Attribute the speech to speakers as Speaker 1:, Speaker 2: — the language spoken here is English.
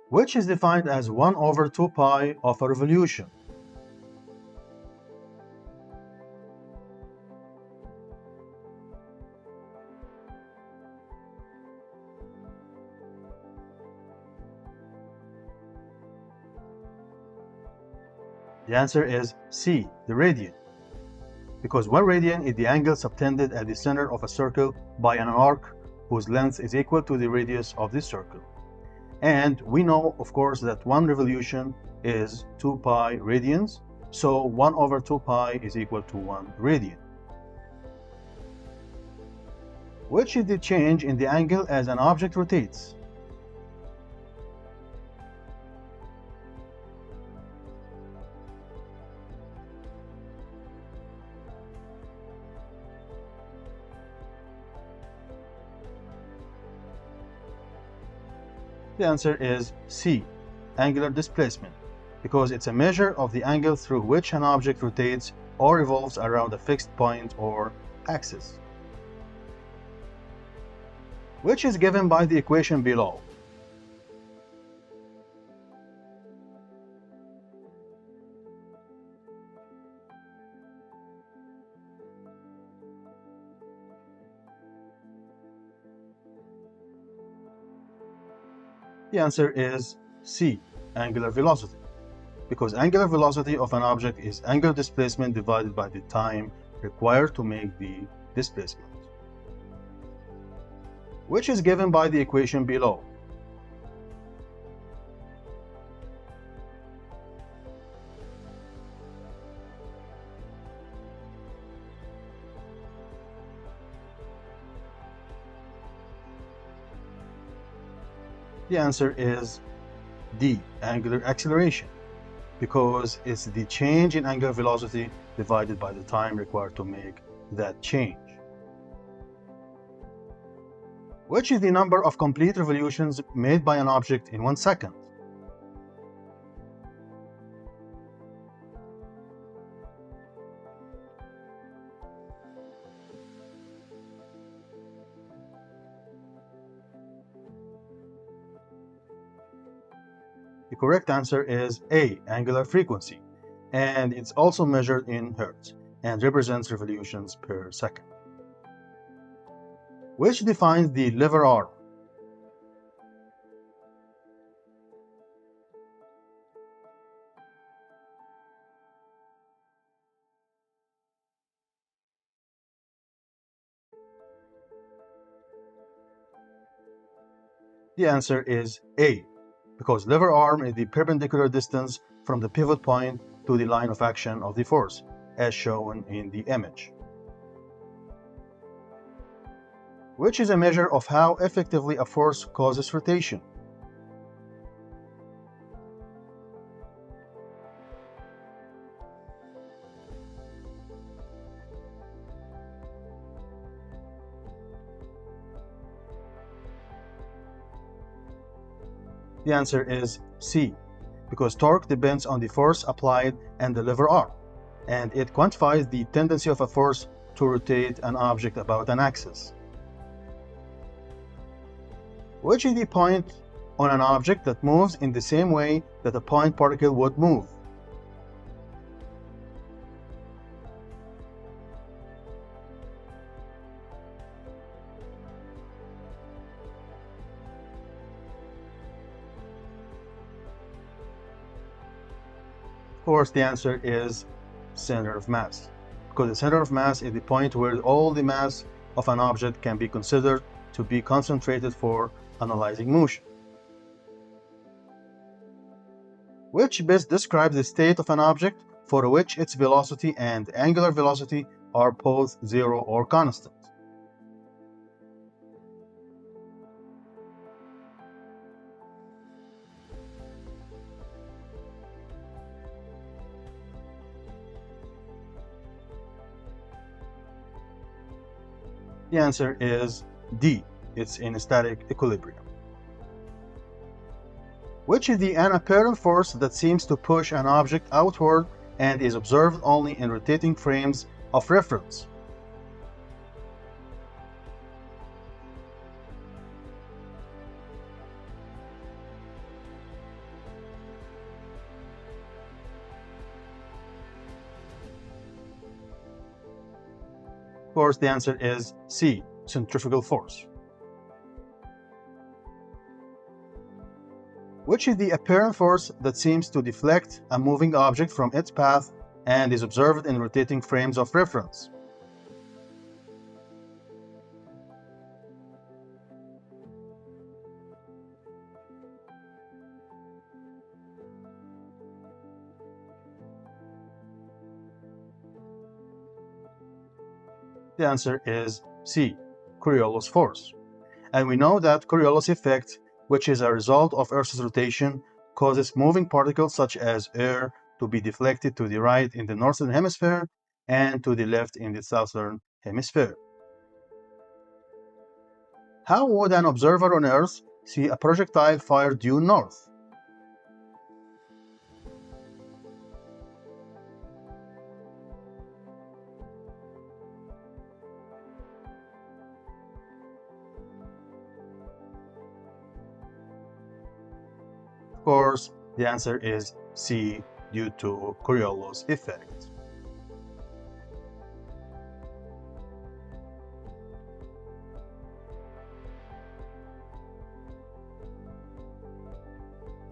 Speaker 1: which is defined as 1 over 2 pi of a revolution. The answer is C, the radian, because 1 radian is the angle subtended at the center of a circle by an arc whose length is equal to the radius of the circle. And we know, of course, that 1 revolution is 2 pi radians, so 1 over 2 pi is equal to 1 radian. Which is the change in the angle as an object rotates? The answer is C, angular displacement, because it's a measure of the angle through which an object rotates or revolves around a fixed point or axis, which is given by the equation below. The answer is C, angular velocity, because angular velocity of an object is angular displacement divided by the time required to make the displacement, which is given by the equation below. The answer is D, angular acceleration, because it's the change in angular velocity divided by the time required to make that change. Which is the number of complete revolutions made by an object in 1 second? The correct answer is A, angular frequency, and it's also measured in hertz and represents revolutions per second. Which defines the lever arm? The answer is A, because lever arm is the perpendicular distance from the pivot point to the line of action of the force, as shown in the image, which is a measure of how effectively a force causes rotation. The answer is C, because torque depends on the force applied and the lever arm, and it quantifies the tendency of a force to rotate an object about an axis. Which is the point on an object that moves in the same way that a point particle would move? Of course, the answer is center of mass, because the center of mass is the point where all the mass of an object can be considered to be concentrated for analyzing motion. Which best describes the state of an object for which its velocity and angular velocity are both zero or constant? The answer is D, it's in static equilibrium. Which is the unapparent force that seems to push an object outward and is observed only in rotating frames of reference? course, the answer is C, centrifugal force. Which is the apparent force that seems to deflect a moving object from its path and is observed in rotating frames of reference? The answer is C, Coriolis force. And we know that Coriolis effect, which is a result of Earth's rotation, causes moving particles such as air to be deflected to the right in the northern hemisphere and to the left in the southern hemisphere. How would an observer on Earth see a projectile fired due north? Of course, the answer is C, due to Coriolis effect.